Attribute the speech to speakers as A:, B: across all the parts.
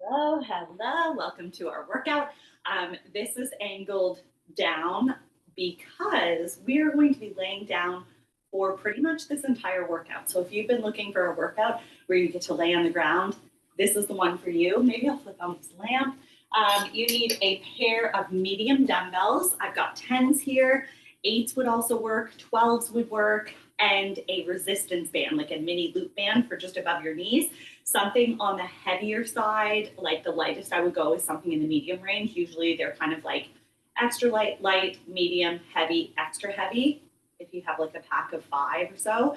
A: Hello, hello. Welcome to our workout. This is angled down because we are going to be laying down for pretty much this entire workout. So if you've been looking for a workout where you get to lay on the ground, this is the one for you. Maybe I'll flip on this lamp. You need a pair of medium dumbbells. I've got 10s here. 8s would also work. 12s would work. And a resistance band, like a mini loop band for just above your knees. Something on the heavier side, like the lightest I would go is something in the medium range. Usually they're kind of like extra light, light, medium, heavy, extra heavy, if you have like a pack of 5 or so.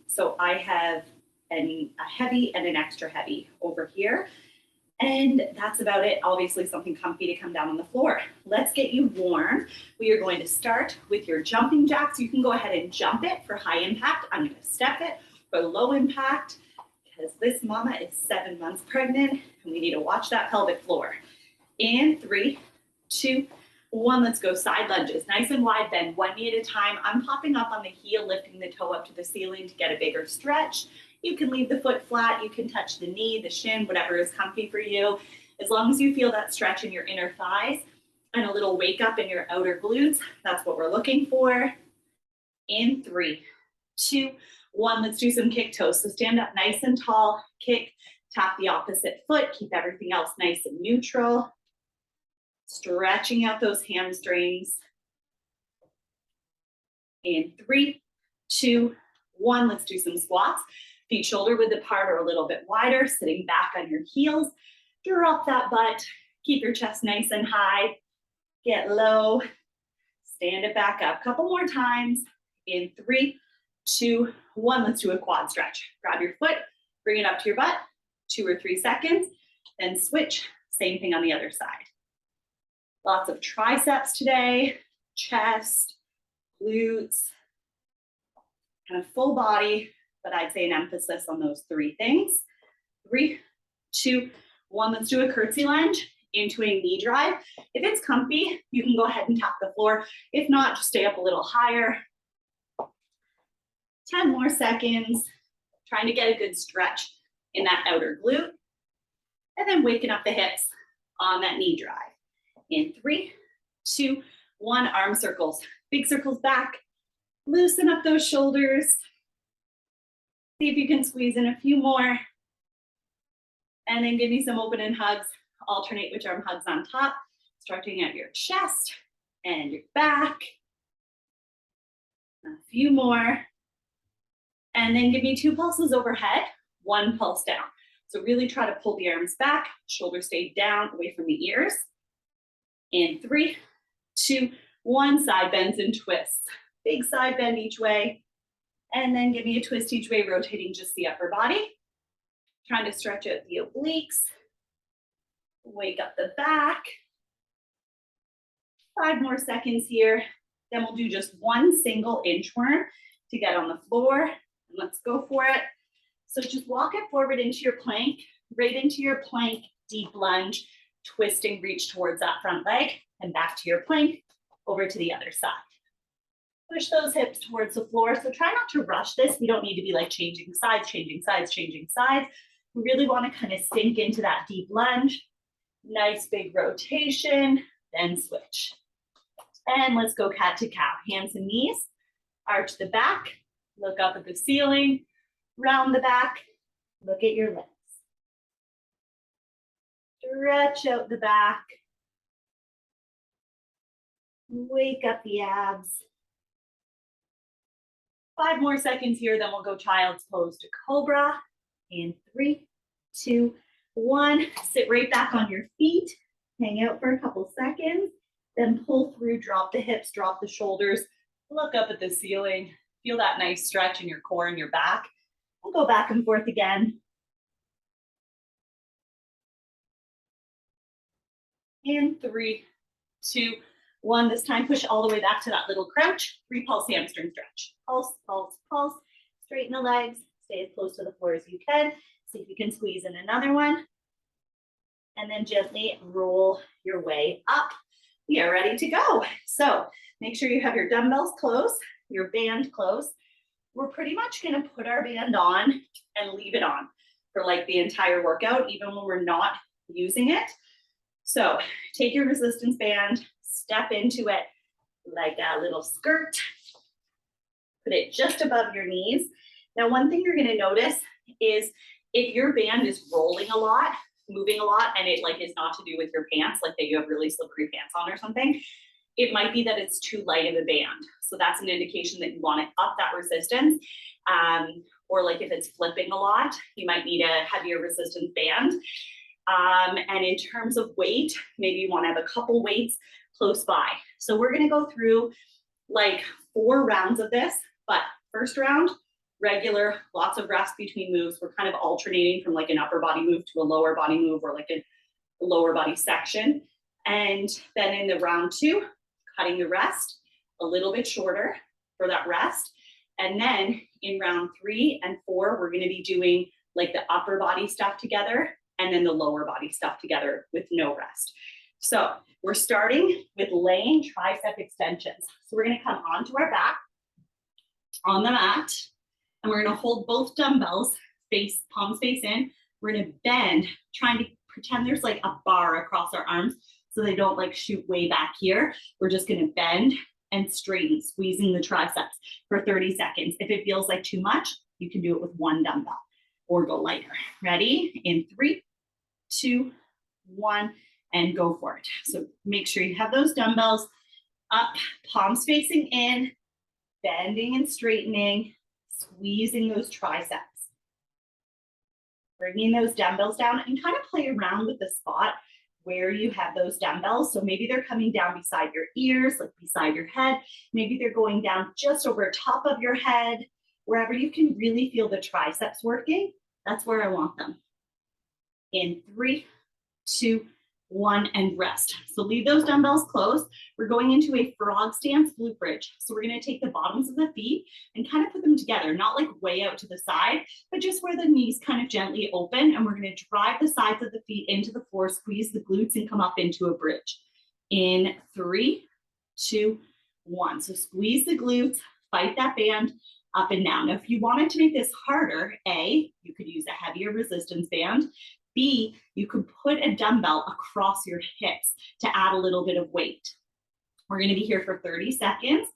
A: So I have a heavy and an extra heavy over here. And that's about it. Obviously something comfy to come down on the floor. Let's get you warm. We are going to start with your jumping jacks. You can go ahead and jump it for high impact. I'm going to step it for low impact because this mama is 7 months pregnant and we need to watch that pelvic floor. In 3, 2, 1, let's go side lunges. Nice and wide bend, 1 knee at a time. I'm popping up on the heel, lifting the toe up to the ceiling to get a bigger stretch. You can leave the foot flat, you can touch the knee, the shin, whatever is comfy for you. As long as you feel that stretch in your inner thighs and a little wake up in your outer glutes, that's what we're looking for. In 3, 2, 1, let's do some kick toes. So stand up nice and tall, kick, tap the opposite foot, keep everything else nice and neutral. Stretching out those hamstrings. In 3, 2, 1, let's do some squats. Feet shoulder width apart or a little bit wider, sitting back on your heels. Drop that butt. Keep your chest nice and high. Get low. Stand it back up. Couple more times. In 3, 2, 1, let's do a quad stretch. Grab your foot, bring it up to your butt, 2 or 3 seconds, then switch. Same thing on the other side. Lots of triceps today, chest, glutes, kind of full body, but I'd say an emphasis on those 3 things. 3, 2, 1, let's do a curtsy lunge into a knee drive. If it's comfy, you can go ahead and tap the floor. If not, just stay up a little higher. 10 more seconds, trying to get a good stretch in that outer glute. And then waking up the hips on that knee drive. In 3, 2, 1, arm circles. Big circles back. Loosen up those shoulders. See if you can squeeze in a few more. And then give me some open and hugs. Alternate which arm hugs on top. Stretching out your chest and your back. A few more. And then give me 2 pulses overhead, 1 pulse down. So really try to pull the arms back. Shoulders stay down, away from the ears. In 3, 2, 1, side bends and twists. Big side bend each way. And then give me a twist each way, rotating just the upper body. Trying to stretch out the obliques. Wake up the back. 5 more seconds here. Then we'll do just 1 single inchworm to get on the floor. Let's go for it. So just walk it forward into your plank, right into your plank, deep lunge, twisting, reach towards that front leg, and back to your plank, over to the other side. Push those hips towards the floor. So try not to rush this. We don't need to be like changing sides, changing sides, changing sides. We really want to kind of sink into that deep lunge. Nice big rotation, then switch. And let's go cat to cow. Hands and knees, arch the back, look up at the ceiling, round the back, look at your legs. Stretch out the back. Wake up the abs. 5 more seconds here, then we'll go child's pose to cobra. In 3, 2, 1. Sit right back on your feet. Hang out for a couple seconds. Then pull through, drop the hips, drop the shoulders. Look up at the ceiling. Feel that nice stretch in your core and your back. We'll go back and forth again. In 3, 2, 1. This time push all the way back to that little crouch. 3 pulse hamstring stretch. Pulse, pulse, pulse. Straighten the legs. Stay as close to the floor as you can. See if you can squeeze in another one. And then gently roll your way up. We are ready to go. So make sure you have your dumbbells close, your band close. We're pretty much going to put our band on and leave it on for like the entire workout, even when we're not using it. So take your resistance band, step into it like a little skirt, put it just above your knees. Now, one thing you're going to notice is if your band is rolling a lot, moving a lot, and it like is not to do with your pants, like that you have really slippery pants on or something, it might be that it's too light of a band. So that's an indication that you want to up that resistance. Or like if it's flipping a lot, you might need a heavier resistance band. And in terms of weight, maybe you want to have a couple weights close by. So we're going to go through like 4 rounds of this, but first round, regular, lots of rest between moves. We're kind of alternating from like an upper body move to a lower body move or like a lower body section. And then in the round 2, cutting the rest a little bit shorter for that rest. And then in round 3 and 4, we're going to be doing like the upper body stuff together and then the lower body stuff together with no rest. So we're starting with laying tricep extensions. So we're going to come onto our back on the mat, and we're going to hold both dumbbells face, palms face in. We're going to bend, trying to pretend there's like a bar across our arms so they don't like shoot way back here. We're just going to bend and straighten, squeezing the triceps for 30 seconds. If it feels like too much, you can do it with 1 dumbbell or go lighter. Ready? In 3, 2, 1, and go for it. So make sure you have those dumbbells up, palms facing in, bending and straightening, squeezing those triceps. Bringing those dumbbells down and kind of play around with the spot where you have those dumbbells. So maybe they're coming down beside your ears, like beside your head. Maybe they're going down just over top of your head, wherever you can really feel the triceps working. That's where I want them. In 3, 2, 1, and rest. So leave those dumbbells close. We're going into a frog stance glute bridge. So we're going to take the bottoms of the feet and kind of put them together, not like way out to the side, but just where the knees kind of gently open. And we're going to drive the sides of the feet into the floor, squeeze the glutes, and come up into a bridge. In 3, 2, 1. So squeeze the glutes, fight that band up and down. Now, if you wanted to make this harder, A, you could use a heavier resistance band. B, you could put a dumbbell across your hips to add a little bit of weight. We're going to be here for 30 seconds,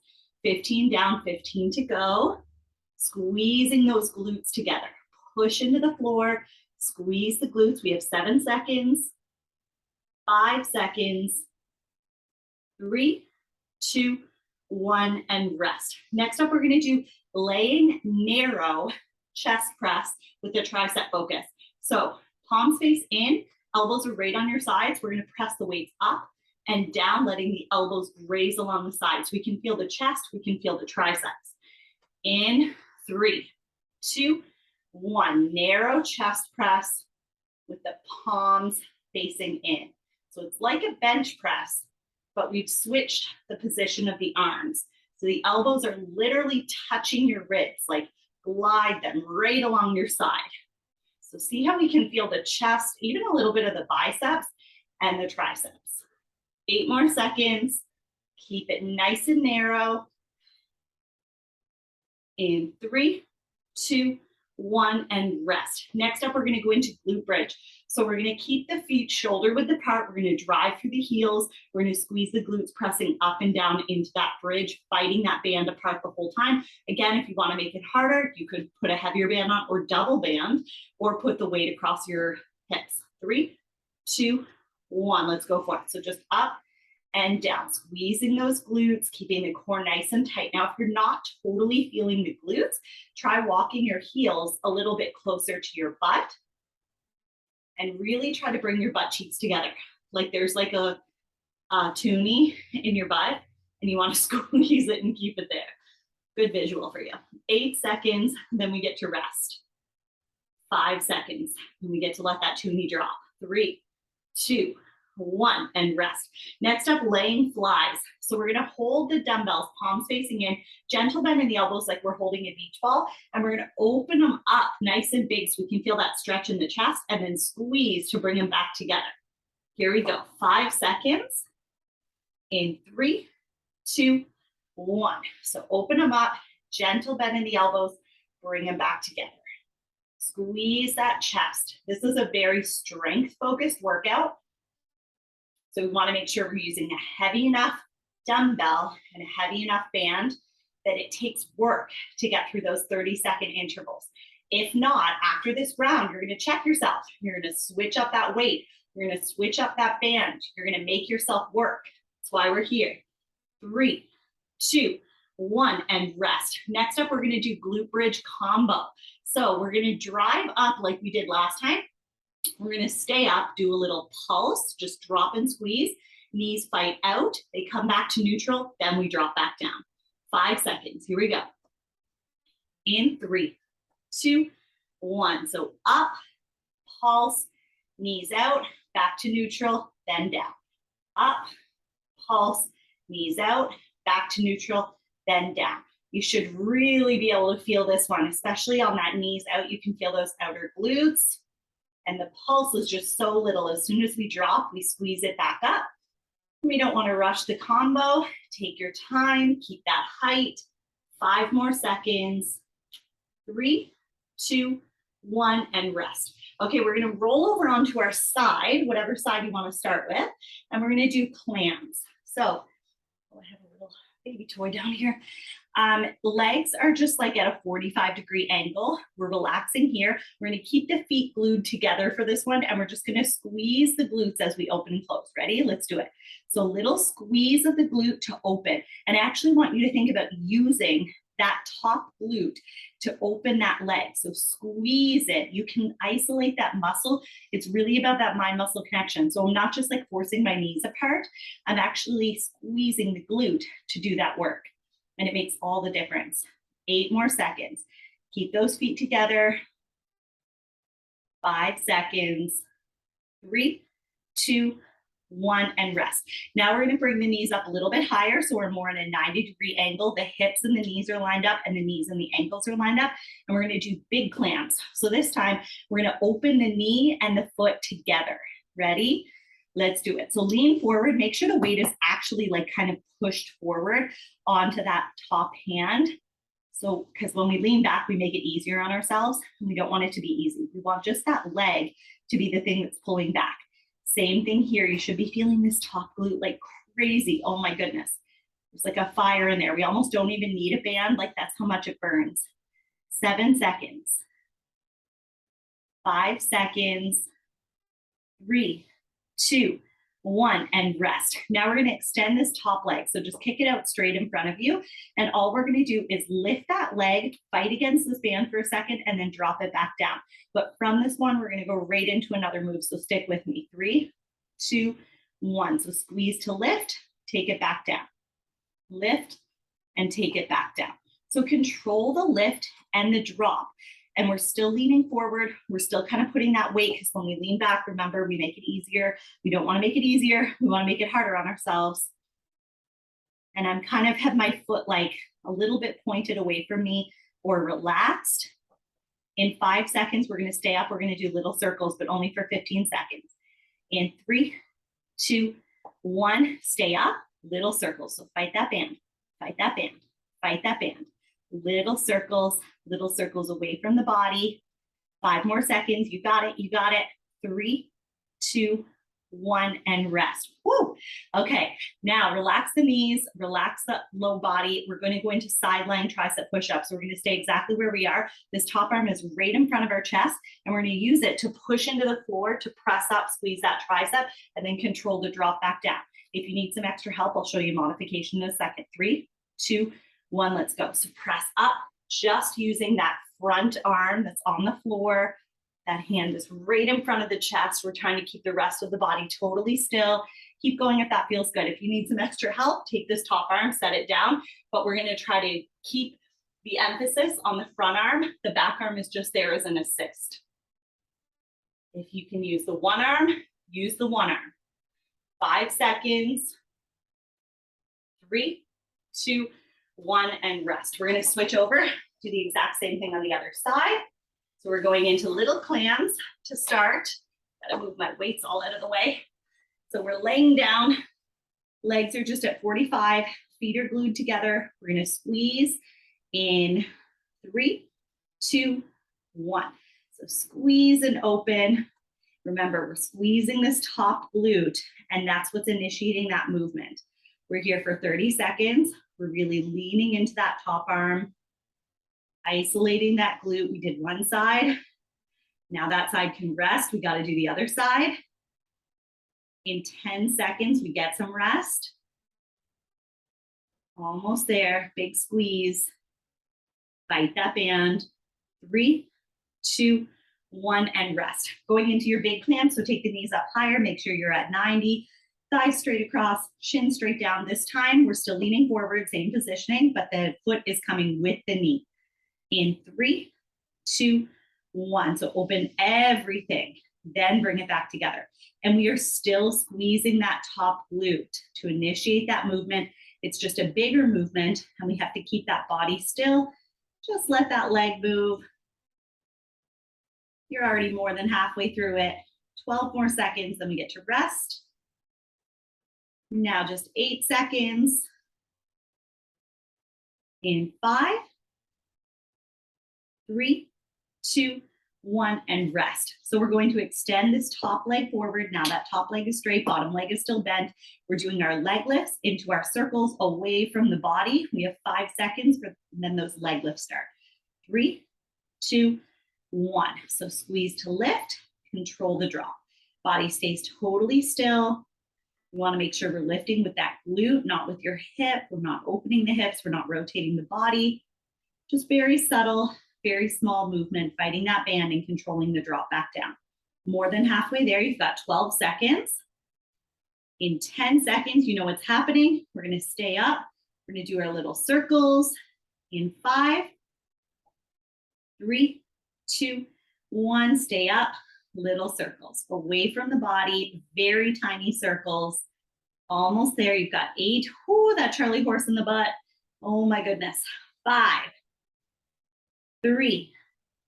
A: 15 down, 15 to go. Squeezing those glutes together. Push into the floor, squeeze the glutes. We have 7 seconds, 5 seconds, 3, 2, 1, and rest. Next up, we're going to do laying narrow chest press with the tricep focus. So palms face in, elbows are right on your sides. We're going to press the weights up and down, letting the elbows graze along the sides. We can feel the chest, we can feel the triceps. In 3, 2, 1, narrow chest press with the palms facing in. So it's like a bench press, but we've switched the position of the arms. So the elbows are literally touching your ribs, like glide them right along your side. So see how we can feel the chest, even a little bit of the biceps and the triceps. 8 more seconds. Keep it nice and narrow. In 3, 2, 1, and rest. Next up, we're going to go into glute bridge. So we're going to keep the feet shoulder width apart. We're going to drive through the heels. We're going to squeeze the glutes, pressing up and down into that bridge, fighting that band apart the whole time. Again, if you want to make it harder, you could put a heavier band on or double band or put the weight across your hips. 3, 2, 1. Let's go for it. So just up and down, squeezing those glutes, keeping the core nice and tight. Now, if you're not totally feeling the glutes, try walking your heels a little bit closer to your butt and really try to bring your butt cheeks together. Like there's like a toonie in your butt and you want to squeeze it and keep it there. Good visual for you. 8 seconds, then we get to rest. 5 seconds, then we get to let that toonie drop. 3, 2, 1, and rest. Next up, laying flies. So we're going to hold the dumbbells, palms facing in, gentle bend in the elbows like we're holding a beach ball, and we're going to open them up nice and big so we can feel that stretch in the chest, and then squeeze to bring them back together. Here we go. 5 seconds. In 3, 2, 1. So open them up, gentle bend in the elbows, bring them back together. Squeeze that chest. This is a very strength-focused workout. So we want to make sure we're using a heavy enough dumbbell and a heavy enough band that it takes work to get through those 30-second intervals. If not, after this round, you're going to check yourself. You're going to switch up that weight. You're going to switch up that band. You're going to make yourself work. That's why we're here. 3, 2, 1, and rest. Next up, we're going to do glute bridge combo. So we're going to drive up like we did last time. We're going to stay up, do a little pulse, just drop and squeeze. Knees fight out. They come back to neutral. Then we drop back down. 5 seconds. Here we go. In 3, 2, 1. So up, pulse, knees out, back to neutral, then down. Up, pulse, knees out, back to neutral, then down. You should really be able to feel this one, especially on that knees out. You can feel those outer glutes. And the pulse is just so little. As soon as we drop, we squeeze it back up. We don't want to rush the combo. Take your time, keep that height. 5 more seconds. 3, 2, 1, and rest. Okay, we're going to roll over onto our side, whatever side you want to start with, and we're going to do clams. So, I have a little baby toy down here. Legs are just like at a 45-degree angle. We're relaxing here. We're going to keep the feet glued together for this one, and we're just going to squeeze the glutes as we open and close. Ready? Let's do it. So little squeeze of the glute to open. And I actually want you to think about using that top glute to open that leg. So squeeze it. You can isolate that muscle. It's really about that mind-muscle connection. So I'm not just like forcing my knees apart. I'm actually squeezing the glute to do that work. And it makes all the difference. 8 more seconds. Keep those feet together. 5 seconds. 3, 2, 1, and rest. Now we're going to bring the knees up a little bit higher. So we're more in a 90-degree angle. The hips and the knees are lined up and the knees and the ankles are lined up. And we're going to do big clams. So this time we're going to open the knee and the foot together. Ready? Let's do it. So lean forward. Make sure the weight is actually like kind of pushed forward onto that top hand. So, because when we lean back, we make it easier on ourselves. And we don't want it to be easy. We want just that leg to be the thing that's pulling back. Same thing here. You should be feeling this top glute like crazy. Oh my goodness. There's like a fire in there. We almost don't even need a band. Like that's how much it burns. 7 seconds. 5 seconds. 3, 2, 1, and rest. Now we're going to extend this top leg. So just kick it out straight in front of you. And all we're going to do is lift that leg, fight against this band for a second, and then drop it back down. But from this one, we're going to go right into another move. So stick with me. 3, 2, 1. So squeeze to lift, take it back down. Lift and take it back down. So control the lift and the drop. And we're still leaning forward. We're still kind of putting that weight because when we lean back, remember, we make it easier. We don't want to make it easier. We want to make it harder on ourselves. And I'm kind of have my foot like a little bit pointed away from me or relaxed. In 5 seconds, we're going to stay up. We're going to do little circles, but only for 15 seconds. In 3, 2, 1, stay up, little circles. So fight that band, fight that band, fight that band. Little circles away from the body. 5 more seconds. You got it. You got it. 3, 2, 1, and rest. Woo. Okay. Now relax the knees, relax the low body. We're going to go into sideline tricep push-ups. So we're going to stay exactly where we are. This top arm is right in front of our chest, and we're going to use it to push into the floor to press up, squeeze that tricep, and then control the drop back down. If you need some extra help, I'll show you modification in a second. 3, 2, 1, let's go. So press up, just using that front arm that's on the floor. That hand is right in front of the chest. We're trying to keep the rest of the body totally still. Keep going if that feels good. If you need some extra help, take this top arm, set it down, but we're gonna try to keep the emphasis on the front arm. The back arm is just there as an assist. If you can use the one arm, use the one arm. 5 seconds. 3, 2, 1, and rest. We're going to switch over, do the exact same thing on the other side. So we're going into little clams to start. Gotta move my weights all out of the way. So we're laying down, legs are just at 45, feet are glued together. We're going to squeeze in 3, 2, 1. So squeeze and open. Remember, we're squeezing this top glute, and that's what's initiating that movement. We're here for 30 seconds. We're really leaning into that top arm, isolating that glute. We did one side. Now that side can rest. We got to do the other side. In 10 seconds, we get some rest. Almost there. Big squeeze. Fight that band. 3, 2, 1, and rest. Going into your big clamp, so take the knees up higher. Make sure you're at 90. Thighs straight across, chin straight down. This time, we're still leaning forward, same positioning, but the foot is coming with the knee. In 3, 2, 1. So open everything, then bring it back together. And we are still squeezing that top glute to initiate that movement. It's just a bigger movement, and we have to keep that body still. Just let that leg move. You're already more than halfway through it. 12 more seconds, then we get to rest. Now just 8 seconds. In 5, 3, 2, 1, and rest. So we're going to extend this top leg forward. Now that top leg is straight, bottom leg is still bent. We're doing our leg lifts into our circles away from the body. We have 5 seconds, and then those leg lifts start. 3, 2, 1. So squeeze to lift, control the drop. Body stays totally still. You want to make sure we're lifting with that glute, not with your hip. We're not opening the hips. We're not rotating the body. Just very subtle, very small movement, fighting that band and controlling the drop back down. More than halfway there, you've got 12 seconds. In 10 seconds, you know what's happening. We're going to stay up. We're going to do our little circles. In 5, 3, 2, 1, stay up. Little circles away from the body, very tiny circles. Almost there. You've got 8. Ooh, that Charlie horse in the butt. Oh my goodness. 5, 3,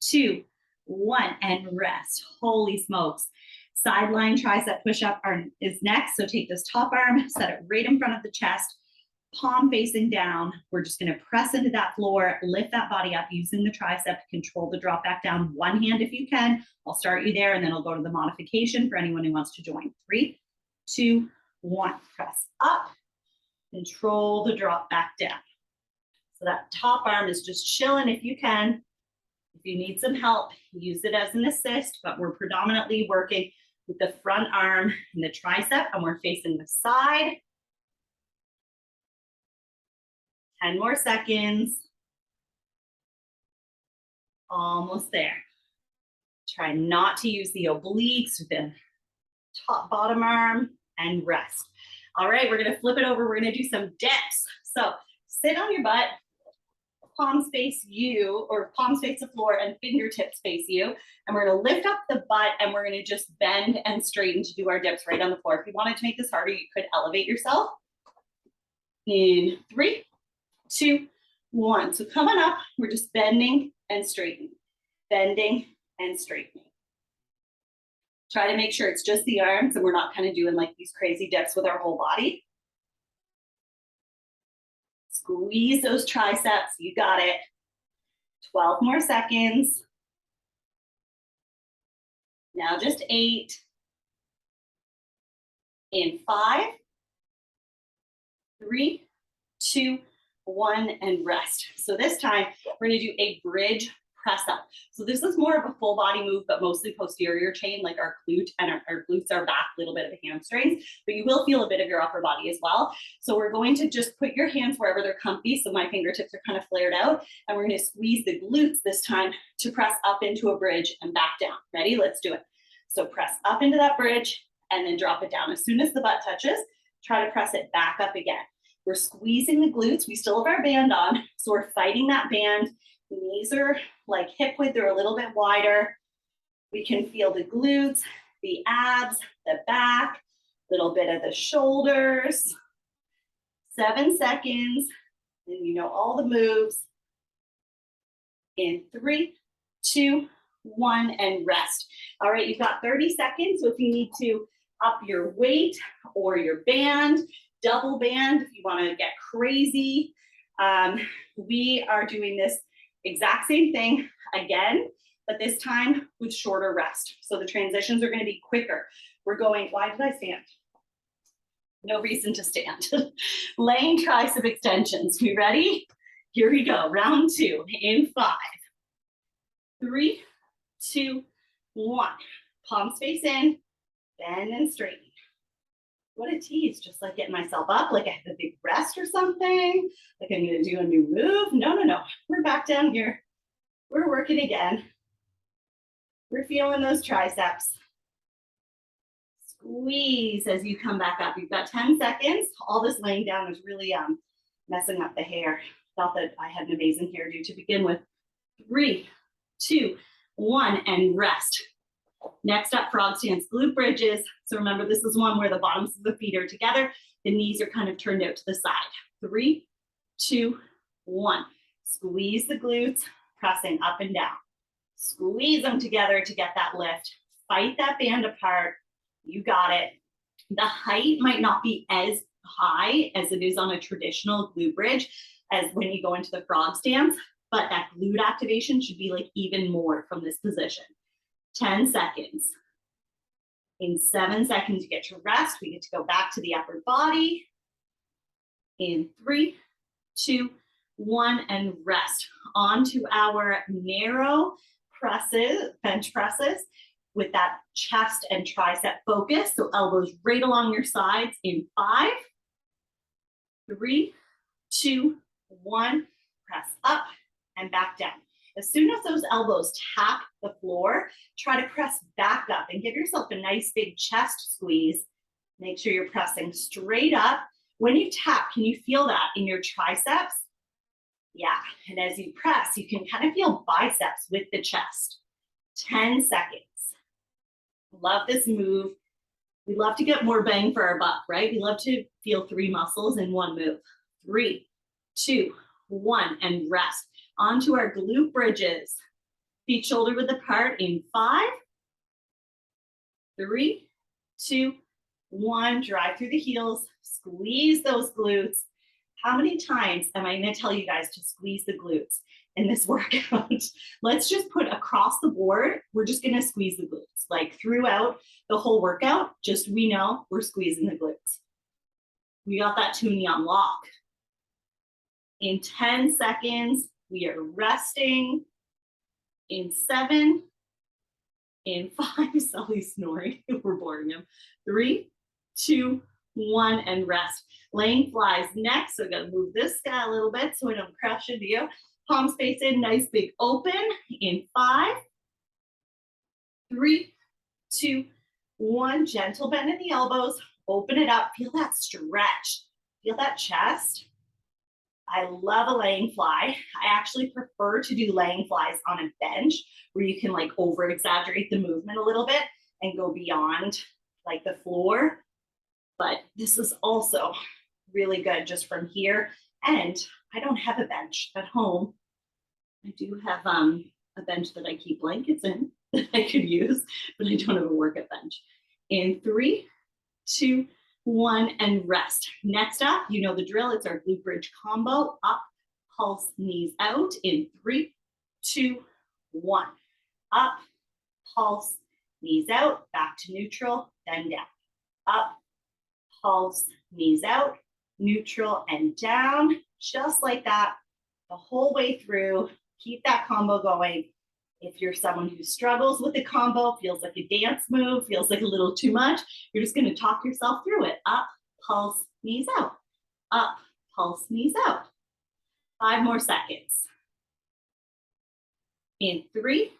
A: 2, 1, and rest. Holy smokes. Sideline tricep push-up is next. So take this top arm, set it right in front of the chest, palm facing down. We're just going to press into that floor, lift that body up using the tricep to control the drop back down. One hand if you can. I'll start you there, and then I'll go to the modification for anyone who wants to join. 3, 2, 1. Press up. Control the drop back down. So that top arm is just chilling if you can. If you need some help, use it as an assist, but we're predominantly working with the front arm and the tricep, and we're facing the side. 10 more seconds. Almost there. Try not to use the obliques with the top bottom arm, and rest. All right, we're gonna flip it over. We're gonna do some dips. So sit on your butt, palms face you, or palms face the floor and fingertips face you. And we're gonna lift up the butt, and we're gonna just bend and straighten to do our dips right on the floor. If you wanted to make this harder, you could elevate yourself. In 3, 2, 1. So coming up, we're just bending and straightening, bending and straightening. Try to make sure it's just the arms and we're not kind of doing like these crazy dips with our whole body. Squeeze those triceps, you got it. 12 more seconds. Now just 8. In 5, 3, 2, 1, and rest. So this time we're gonna do a bridge press up. So this is more of a full body move, but mostly posterior chain, like our glute, and our glutes are back, a little bit of the hamstrings, but you will feel a bit of your upper body as well. So we're going to just put your hands wherever they're comfy. So my fingertips are kind of flared out, and we're gonna squeeze the glutes this time to press up into a bridge and back down. Ready? Let's do it. So press up into that bridge and then drop it down. As soon as the butt touches, try to press it back up again. We're squeezing the glutes. We still have our band on, so we're fighting that band. Knees are like hip width, they're a little bit wider. We can feel the glutes, the abs, the back, little bit of the shoulders. 7 seconds, and you know all the moves. In 3, 2, 1, and rest. All right, you've got 30 seconds, so if you need to up your weight or your band, double band if you want to get crazy. We are doing this exact same thing again, but this time with shorter rest. So the transitions are gonna be quicker. We're going, why did I stand? No reason to stand. Laying tricep extensions. We ready? Here we go. Round 2 in 5, 3, 2, 1. Palms face in, bend and straighten. What a tease, just like getting myself up, like I had a big rest or something, like I'm gonna do a new move. No, no, no. We're back down here. We're working again. We're feeling those triceps. Squeeze as you come back up. You've got 10 seconds. All this laying down is really messing up the hair. Thought that I had an amazing hairdo to begin with. 3, 2, 1, and rest. Next up, frog stance, glute bridges. So remember, this is one where the bottoms of the feet are together. The knees are kind of turned out to the side. 3, 2, 1. Squeeze the glutes, pressing up and down. Squeeze them together to get that lift. Fight that band apart. You got it. The height might not be as high as it is on a traditional glute bridge as when you go into the frog stance, but that glute activation should be like even more from this position. 10 seconds. In 7 seconds, you get to rest. We get to go back to the upper body. In 3, 2, 1, and rest. Onto our narrow presses, bench presses, with that chest and tricep focus. So elbows right along your sides in 5, 3, 2, 1. Press up and back down. As soon as those elbows tap the floor, try to press back up and give yourself a nice big chest squeeze. Make sure you're pressing straight up. When you tap, can you feel that in your triceps? Yeah, and as you press, you can kind of feel biceps with the chest. 10 seconds. Love this move. We love to get more bang for our buck, right? We love to feel 3 muscles in one move. 3, 2, 1, and rest. Onto our glute bridges. Feet shoulder width apart in 5, 3, 2, 1. Drive through the heels. Squeeze those glutes. How many times am I going to tell you guys to squeeze the glutes in this workout? Let's just put across the board, we're just going to squeeze the glutes. Like throughout the whole workout, just we know we're squeezing the glutes. We got that tuning on lock. In 10 seconds, we are resting. In 7, in 5, Sully's snoring. We're boring him. 3, 2, 1, and rest. Laying flies next. So we're gonna move this guy a little bit so we don't crash into you. Palms face in, nice big open. In 5, 3, 2, 1. Gentle bend in the elbows. Open it up. Feel that stretch. Feel that chest. I love a laying fly. I actually prefer to do laying flies on a bench where you can like over exaggerate the movement a little bit and go beyond like the floor. But this is also really good just from here. And I don't have a bench at home. I do have a bench that I keep blankets in that I could use, but I don't have a workout bench. In 3, 2, 1, and rest. Next up, you know the drill. It's our glute bridge combo. Up, pulse, knees out. In 3, 2, 1. Up, pulse, knees out. Back to neutral, then down. Up, pulse, knees out, neutral, and down. Just like that the whole way through. Keep that combo going. If you're someone who struggles with the combo, feels like a dance move, feels like a little too much, you're just going to talk yourself through it. Up, pulse, knees out. Up, pulse, knees out. 5 more seconds. In 3,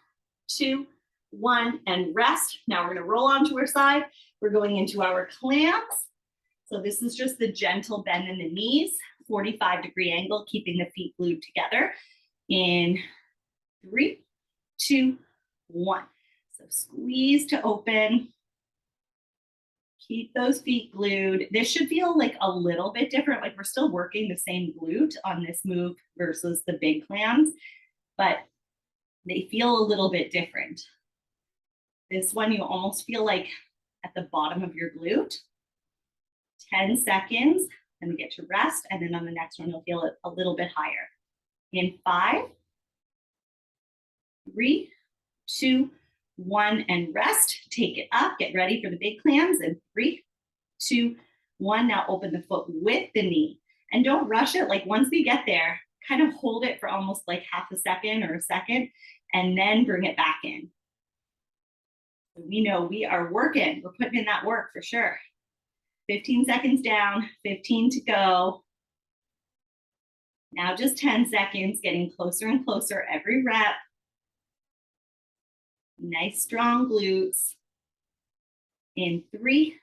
A: 2, 1, and rest. Now we're going to roll onto our side. We're going into our clamps. So this is just the gentle bend in the knees, 45-degree angle, keeping the feet glued together. In 3, 2, 1. So squeeze to open. Keep those feet glued. This should feel like a little bit different. Like we're still working the same glute on this move versus the big clams, but they feel a little bit different. This one, you almost feel like at the bottom of your glute. 10 seconds, then we get to rest. And then on the next one, you'll feel it a little bit higher. In 5, 3, 2, 1, and rest. Take it up. Get ready for the big clams in 3, 2, 1. Now open the foot with the knee. And don't rush it. Like once we get there, kind of hold it for almost like half a second or a second, and then bring it back in. We know we are working. We're putting in that work for sure. 15 seconds down, 15 to go. Now just 10 seconds, getting closer and closer every rep. Nice strong glutes. In 3,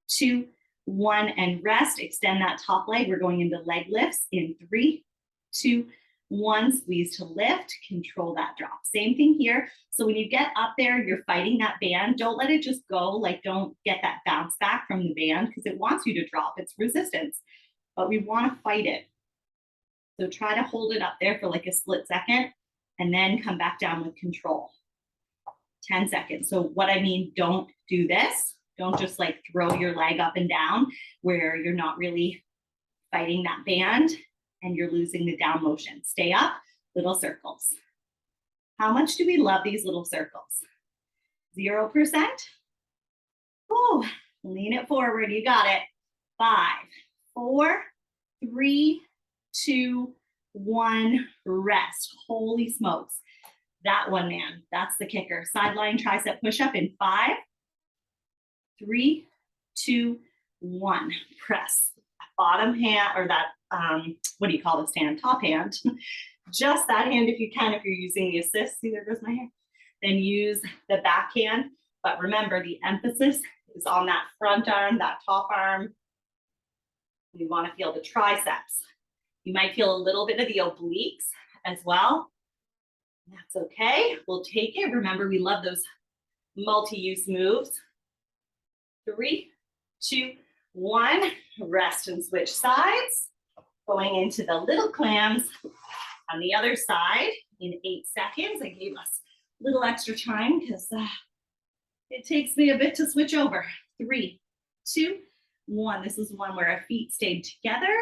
A: 2, 1, and rest. Extend that top leg. We're going into leg lifts in 3, 2, 1. Squeeze to lift. Control that drop. Same thing here. So when you get up there, you're fighting that band. Don't let it just go. Like don't get that bounce back from the band because it wants you to drop. It's resistance, but we want to fight it. So try to hold it up there for like a split second and then come back down with control. 10 seconds. So what I mean, don't do this. Don't just like throw your leg up and down where you're not really fighting that band and you're losing the down motion. Stay up, little circles. How much do we love these little circles? 0%? Oh, lean it forward. You got it. 5, 4, 3, 2, 1, rest. Holy smokes. That one, man, that's the kicker. Sideline tricep push-up in 5, 3, 2, 1. Press. Bottom hand, or that, what do you call this hand? Top hand. Just that hand if you can, if you're using the assist. See, there goes my hand. Then use the back hand. But remember, the emphasis is on that front arm, that top arm. We want to feel the triceps. You might feel a little bit of the obliques as well. That's okay. We'll take it. Remember, we love those multi-use moves. 3, 2, 1. Rest and switch sides. Going into the little clams on the other side in 8 seconds. I gave us a little extra time because it takes me a bit to switch over. 3, 2, 1. This is one where our feet stayed together.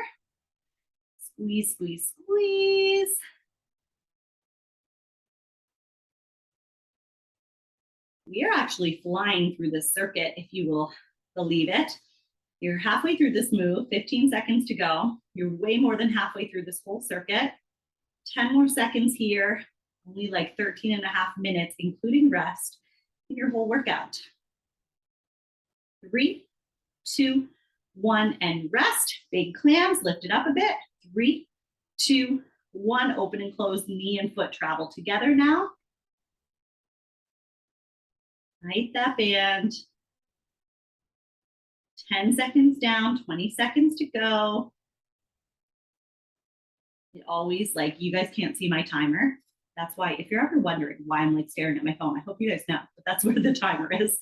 A: Squeeze, squeeze, squeeze. We are actually flying through this circuit, if you will believe it. You're halfway through this move, 15 seconds to go. You're way more than halfway through this whole circuit. 10 more seconds here, only like 13 and a half minutes, including rest, in your whole workout. 3, 2, 1, and rest. Big clams, lift it up a bit. 3, 2, 1, open and close, knee and foot travel together now. Tight that band. 10 seconds down, 20 seconds to go. It always, like, you guys can't see my timer. That's why, if you're ever wondering why I'm like staring at my phone, I hope you guys know, but that's where the timer is.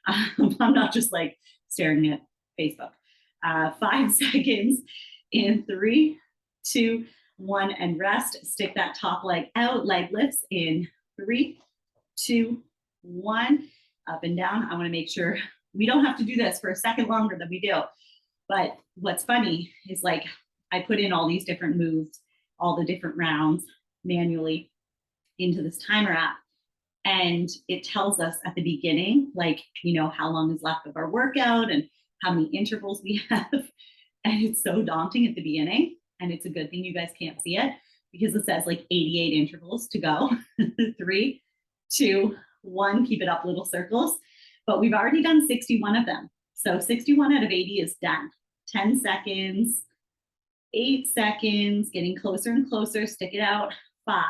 A: I'm not just like staring at Facebook. 5 seconds in 3, 2, 1, and rest. Stick that top leg out, leg lifts in 3, 2, 1. Up and down. I want to make sure we don't have to do this for a second longer than we do. But what's funny is like I put in all these different moves, all the different rounds manually into this timer app. And it tells us at the beginning, like, you know, how long is left of our workout and how many intervals we have. And it's so daunting at the beginning. And it's a good thing you guys can't see it because it says like 88 intervals to go. 3, 2, 1, keep it up, little circles. But we've already done 61 of them. So 61 out of 80 is done. 10 seconds, 8 seconds, getting closer and closer. Stick it out. 5,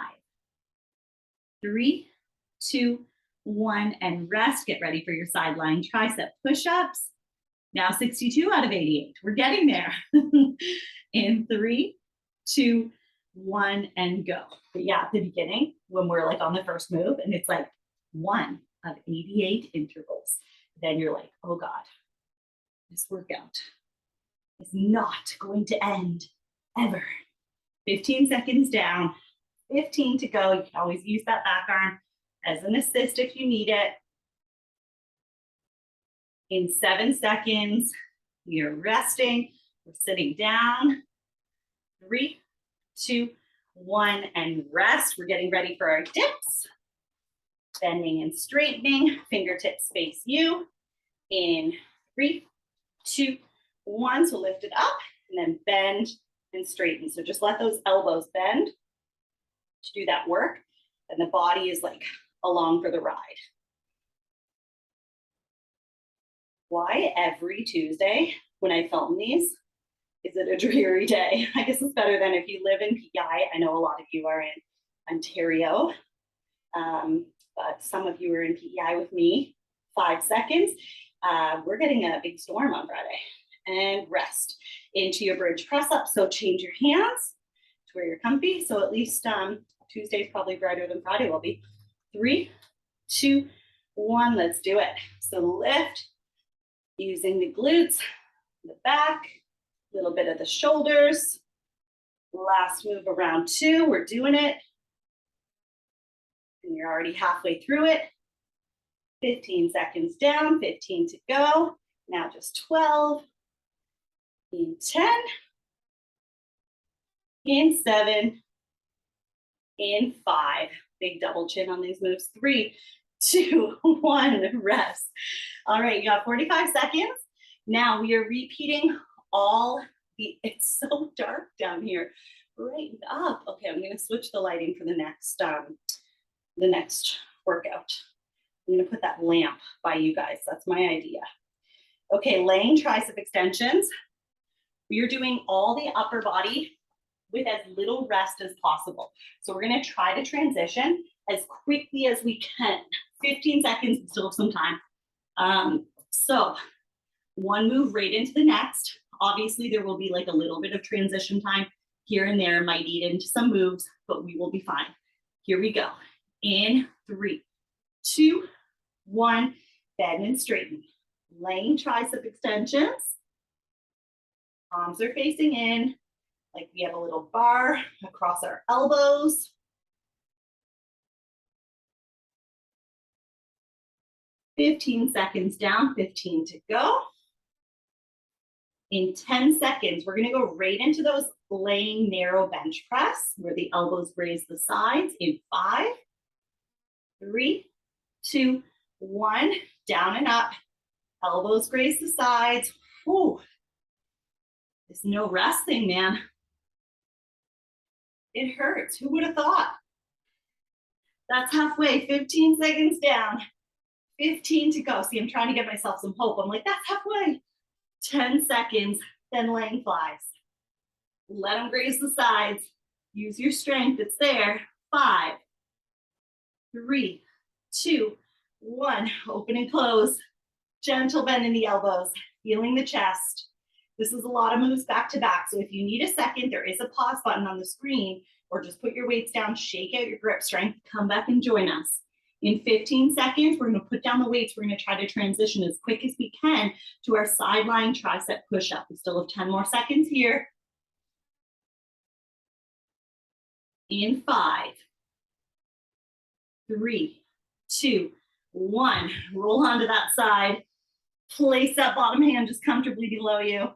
A: 3, 2, 1, and rest. Get ready for your sideline tricep push-ups. Now 62 out of 88. We're getting there. In 3, 2, 1, and go. But yeah, at the beginning, when we're like on the first move and it's like 1 of 88 intervals, then you're like, oh God, this workout is not going to end ever. 15 seconds down, 15 to go. You can always use that back arm as an assist if you need it. In 7 seconds, you're resting, we're sitting down. 3, 2, 1, and rest. We're getting ready for our dips. Bending and straightening, fingertips face you. In 3, 2, 1. So lift it up and then bend and straighten. So just let those elbows bend to do that work. And the body is like along for the ride. Why every Tuesday when I film these is it a dreary day? I guess it's better than if you live in PI. I know a lot of you are in Ontario, but some of you are in PEI with me. 5 seconds. We're getting a big storm on Friday. And rest into your bridge press up. So change your hands to where you're comfy. So at least Tuesday's probably brighter than Friday will be. 3, 2, 1. Let's do it. So lift using the glutes, the back, a little bit of the shoulders. Last move around 2. We're doing it. And you're already halfway through it. 15 seconds down, 15 to go. Now just 12. In 10. In 7. In 5. Big double chin on these moves. 3, 2, 1, rest. All right, you got 45 seconds. Now we are repeating all the, it's so dark down here. Brighten up. Okay, I'm gonna switch the lighting for the next workout. I'm gonna put that lamp by you guys. That's my idea. Okay, laying tricep extensions. We are doing all the upper body with as little rest as possible. So we're gonna try to transition as quickly as we can. 15 seconds, we still have some time. So one move right into the next. Obviously there will be like a little bit of transition time here and there, might eat into some moves, but we will be fine. Here we go. In 3, 2, 1, bend and straighten. Laying tricep extensions. Palms are facing in, like we have a little bar across our elbows. "15 seconds down, 15 to go. In 10 seconds, we're gonna go right into those laying narrow bench press where the elbows graze the sides. In 5, 3, 2, 1, down and up. Elbows graze the sides. Whew. There's no resting, man. It hurts. Who would have thought? That's halfway. 15 seconds down. 15 to go. See, I'm trying to give myself some hope. I'm like, that's halfway. 10 seconds, then laying flies. Let them graze the sides. Use your strength. It's there. 5, 3, 2, 1. Open and close. Gentle bend in the elbows. Feeling the chest. This is a lot of moves back to back. So if you need a second, there is a pause button on the screen, or just put your weights down, shake out your grip strength, come back and join us. In 15 seconds, we're gonna put down the weights. We're gonna try to transition as quick as we can to our sideline tricep push-up. We still have 10 more seconds here. In 5, 3, 2, 1. Roll onto that side. Place that bottom hand just comfortably below you.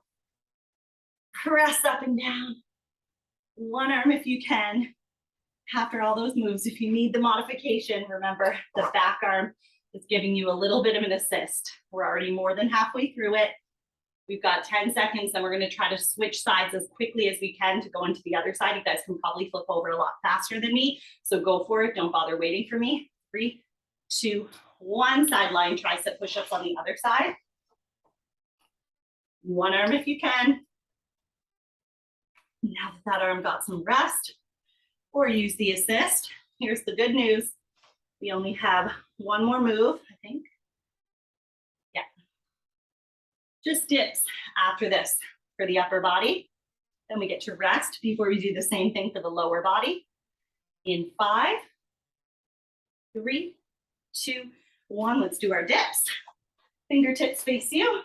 A: Press up and down. One arm if you can. After all those moves, if you need the modification, remember the back arm is giving you a little bit of an assist. We're already more than halfway through it. We've got 10 seconds, then we're gonna try to switch sides as quickly as we can to go into the other side. You guys can probably flip over a lot faster than me, so go for it. Don't bother waiting for me. 3, 2, 1. Sideline tricep push-ups on the other side. One arm if you can. Now that that arm got some rest, or use the assist, here's the good news. We only have one more move, I think. Yeah. Just dips after this for the upper body. Then we get to rest before we do the same thing for the lower body. In 5, 3, 2, 1. Let's do our dips. Fingertips face you.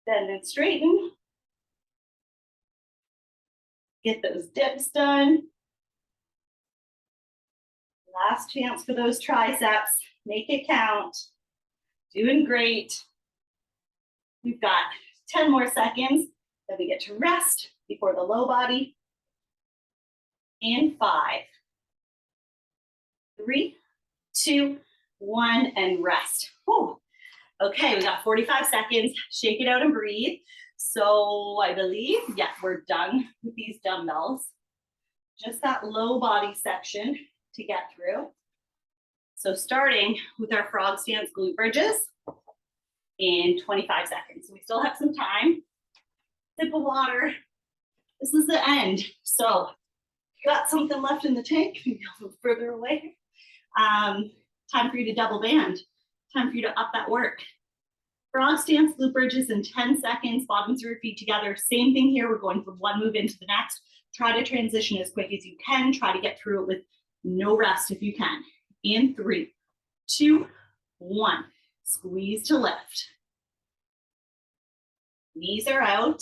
A: Bend and straighten. Get those dips done. Last chance for those triceps. Make it count. Doing great. We've got 10 more seconds. Then we get to rest before the low body. In 5, 3, 2, 1, and rest. Whew. Okay, we got 45 seconds. Shake it out and breathe. So I believe, yeah, we're done with these dumbbells. Just that low body section to get through. So starting with our frog stance glute bridges in 25 seconds. So we still have some time. Sip of water. This is the end. So got something left in the tank, maybe a little further away. Time for you to double band. Time for you to up that work. Frog stance glute bridges in 10 seconds, bottoms of your feet together. Same thing here. We're going from one move into the next. Try to transition as quick as you can. Try to get through it with no rest if you can. In 3, 2, 1. Squeeze to lift. Knees are out.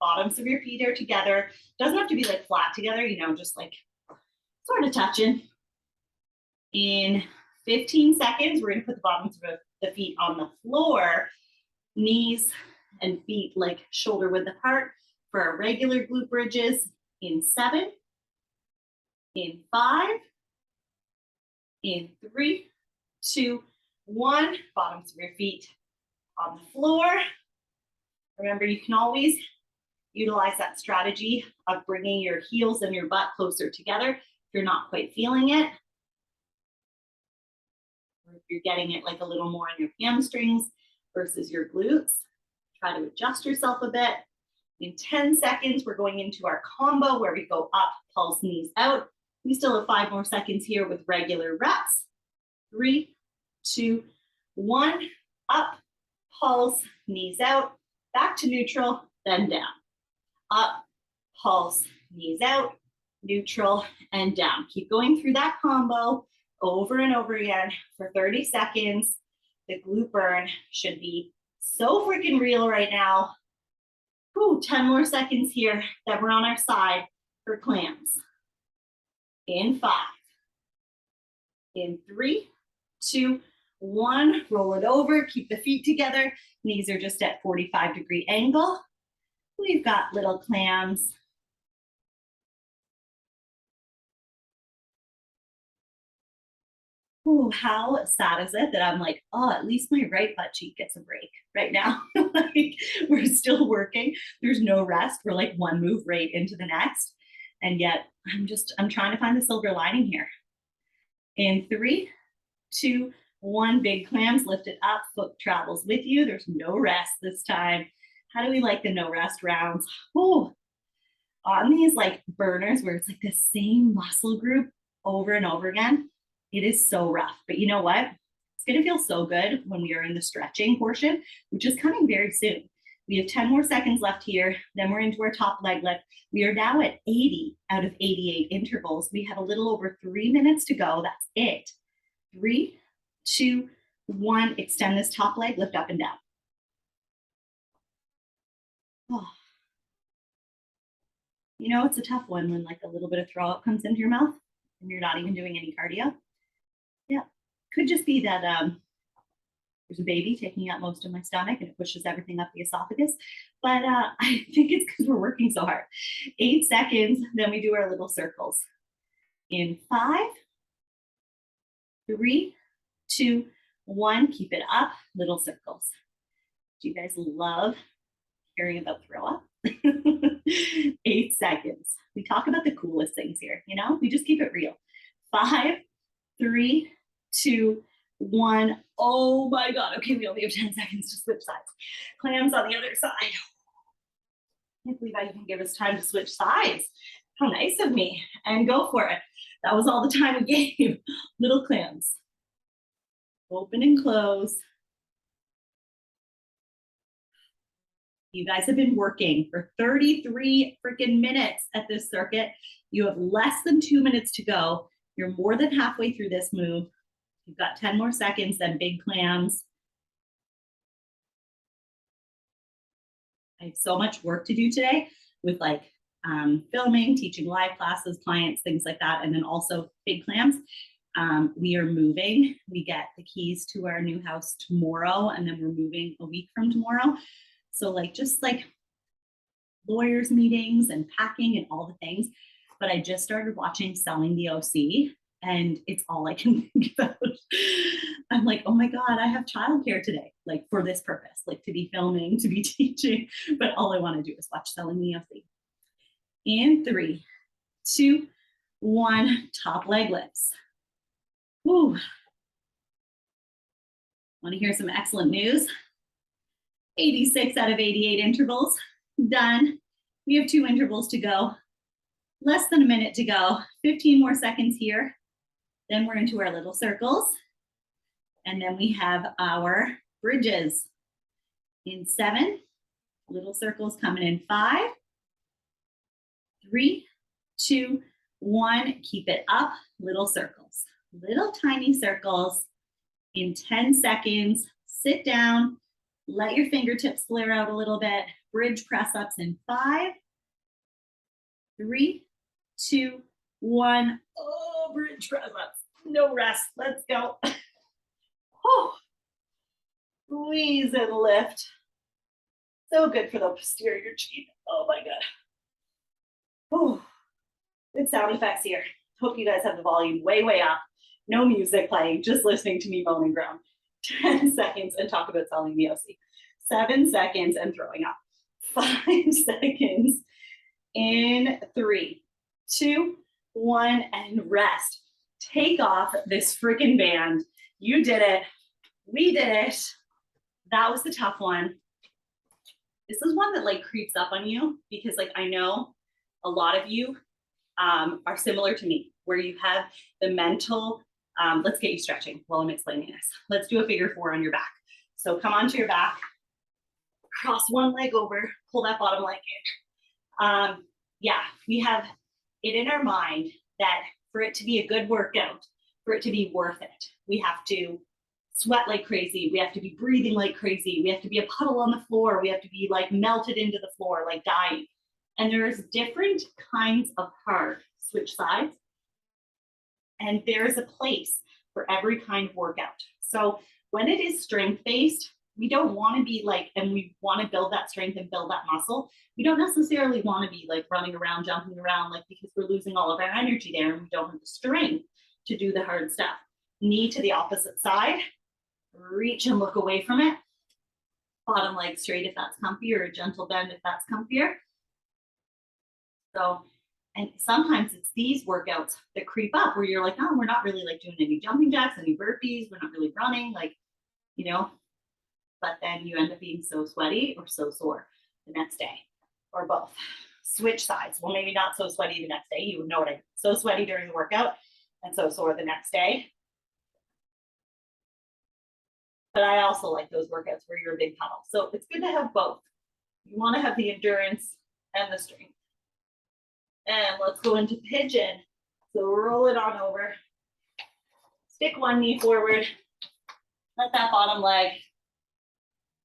A: Bottoms of your feet are together. Doesn't have to be like flat together, you know, just like sort of touching. In 15 seconds, we're going to put the bottoms of the feet on the floor, knees and feet like shoulder width apart for our regular glute bridges. In 7, in 5, in 3, 2, 1. Bottoms of your feet on the floor. Remember, you can always utilize that strategy of bringing your heels and your butt closer together if you're not quite feeling it. Or if you're getting it like a little more in your hamstrings versus your glutes. Try to adjust yourself a bit. In 10 seconds, we're going into our combo where we go up, pulse, knees out. We still have 5 more seconds here with regular reps. 3, 2, 1. Up, pulse, knees out. Back to neutral, then down. Up, pulse, knees out, neutral, and down. Keep going through that combo over and over again for 30 seconds. The glute burn should be so freaking real right now. Ooh, 10 more seconds here. Then we're on our side for clams. In 5, in 3, 2, 1. Roll it over. Keep the feet together. Knees are just at 45-degree angle. We've got little clams. Ooh, how sad is it that I'm like, oh, at least my right butt cheek gets a break right now. Like, we're still working. There's no rest. We're like one move right into the next. And yet I'm trying to find the silver lining here. In 3, 2, 1, big clams, lift it up, foot travels with you. There's no rest this time. How do we like the no rest rounds? Oh, on these like burners where it's like the same muscle group over and over again, it is so rough. But you know what? It's going to feel so good when we are in the stretching portion, which is coming very soon. We have 10 more seconds left here. Then we're into our top leg lift. We are now at 80 out of 88 intervals. We have a little over 3 minutes to go. That's it. 3, 2, 1. Extend this top leg, lift up and down. Oh. You know, it's a tough one when like a little bit of throw up comes into your mouth and you're not even doing any cardio. Yeah, could just be that there's a baby taking up most of my stomach and it pushes everything up the esophagus. But I think it's because we're working so hard. 8 seconds, then we do our little circles. In 5, 3, 2, 1, keep it up, little circles. Do you guys love hearing about throw up? 8 seconds. We talk about the coolest things here, you know? We just keep it real. 5, 3, 2, 1. Oh my God. Okay, we only have 10 seconds to switch sides. Clams on the other side. I can't believe I even give us time to switch sides. How nice of me. And go for it. That was all the time we gave. Little clams. Open and close. You guys have been working for 33 freaking minutes at this circuit. You have less than 2 minutes to go. You're more than halfway through this move. You've got 10 more seconds, then big clams. I have so much work to do today with like filming, teaching live classes, clients, things like that. And then also big clams. We are moving. We get the keys to our new house tomorrow, and then we're moving a week from tomorrow. So like just like lawyers meetings and packing and all the things. But I just started watching Selling the OC, And it's all I can think about. I'm like, oh my God, I have childcare today, like for this purpose, like to be filming, to be teaching, but all I want to do is watch Selling Me Yossi. In 3, 2, 1, top leg lifts. Woo. Want to hear some excellent news? 86 out of 88 intervals done. We have 2 intervals to go. Less than a minute to go. 15 more seconds here. Then we're into our little circles. And then we have our bridges. In 7, little circles coming in 5, 3, 2, 1. Keep it up, little circles. Little tiny circles. In 10 seconds, sit down, let your fingertips flare out a little bit. Bridge press ups in 5, 3, 2, 1. Oh, bridge press ups. No rest. Let's go. Oh, squeeze and lift. So good for the posterior chain. Oh my God. Oh, good sound effects here. Hope you guys have the volume way, way up. No music playing, just listening to me moan and groan. 10 seconds and talk about Selling Me Yossi. 7 seconds and throwing up. 5 seconds. In 3, 2, 1, and rest. Take off this freaking band. You did it. We did it. That was the tough one. This is one that like creeps up on you because like I know a lot of you are similar to me, where you have the mental, let's get you stretching while I'm explaining this. Let's do a figure 4 on your back. So come onto your back, cross one leg over, pull that bottom leg in. Yeah, we have it in our mind that for it to be a good workout, for it to be worth it, we have to sweat like crazy. We have to be breathing like crazy. We have to be a puddle on the floor. We have to be like melted into the floor, like dying. And there's different kinds of hard. Switch sides. And there's a place for every kind of workout. So when it is strength-based, we don't want to be like, and we want to build that strength and build that muscle. We don't necessarily want to be like running around, jumping around, like because we're losing all of our energy there and we don't have the strength to do the hard stuff. Knee to the opposite side, reach and look away from it. Bottom leg straight if that's comfy, or a gentle bend if that's comfier. So, and sometimes it's these workouts that creep up where you're like, oh, we're not really like doing any jumping jacks, any burpees, we're not really running, like, you know, but then you end up being so sweaty or so sore the next day, or both. Switch sides. Well, maybe not so sweaty the next day. You would know what I mean. So sweaty during the workout and so sore the next day. But I also like those workouts where you're a big puddle. So it's good to have both. You want to have the endurance and the strength. And let's go into pigeon. So roll it on over. Stick one knee forward. Let that bottom leg,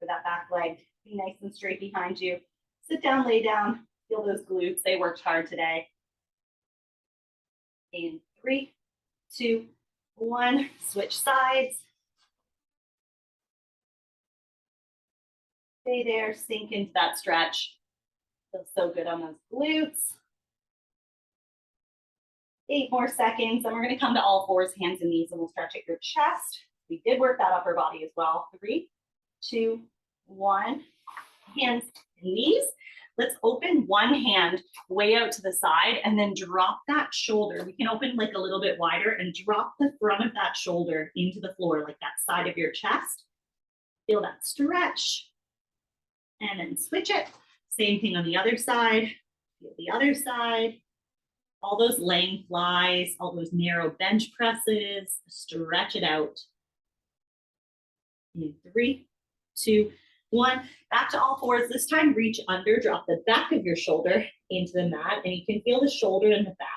A: or that back leg, be nice and straight behind you. Sit down, lay down, feel those glutes. They worked hard today. In 3, 2, 1, switch sides. Stay there, sink into that stretch. Feels so good on those glutes. 8 more seconds, then we're gonna come to all fours, hands and knees, and we'll stretch at your chest. We did work that upper body as well. 3, 2, 1, hands and knees. Let's open one hand way out to the side and then drop that shoulder. We can open like a little bit wider and drop the front of that shoulder into the floor, like that side of your chest. Feel that stretch. And then switch it. Same thing on the other side. Feel the other side. All those laying flies, all those narrow bench presses, stretch it out. In 3, 2, 1. Back to all fours. This time, reach under, drop the back of your shoulder into the mat, and you can feel the shoulder in the back.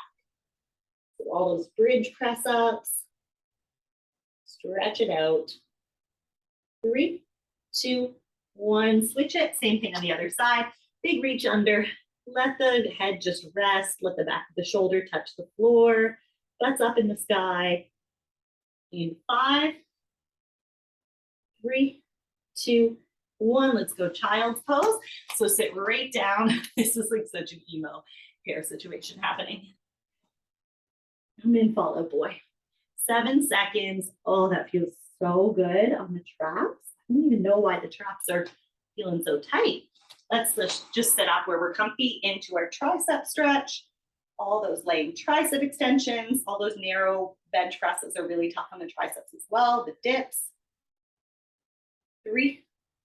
A: So all those bridge press ups. Stretch it out. 3, 2, 1. Switch it. Same thing on the other side. Big reach under. Let the head just rest. Let the back of the shoulder touch the floor. Butts up in the sky. In 5, 3, 2, 1. Let's go child's pose. So sit right down. This is like such an emo hair situation happening. I'm in Fall Out Boy. 7 seconds. Oh, that feels so good on the traps. I don't even know why the traps are feeling so tight. Let's just sit up where we're comfy into our tricep stretch. All those laying tricep extensions, all those narrow bench presses are really tough on the triceps as well. The dips. 3,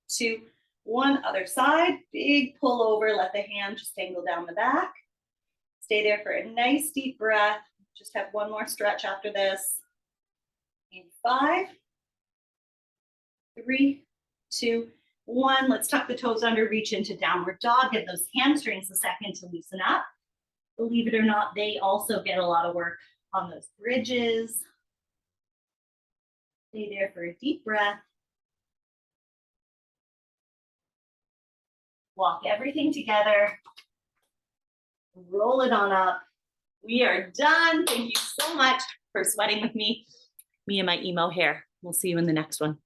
A: 2, 1. Other side. Big pull over. Let the hand just dangle down the back. Stay there for a nice deep breath. Just have one more stretch after this. In 5, 3, 2, 1. Let's tuck the toes under, reach into downward dog. Give those hamstrings a second to loosen up. Believe it or not, they also get a lot of work on those bridges. Stay there for a deep breath. Walk everything together. Roll it on up. We are done. Thank you so much for sweating with me. Me and my emo hair. We'll see you in the next one.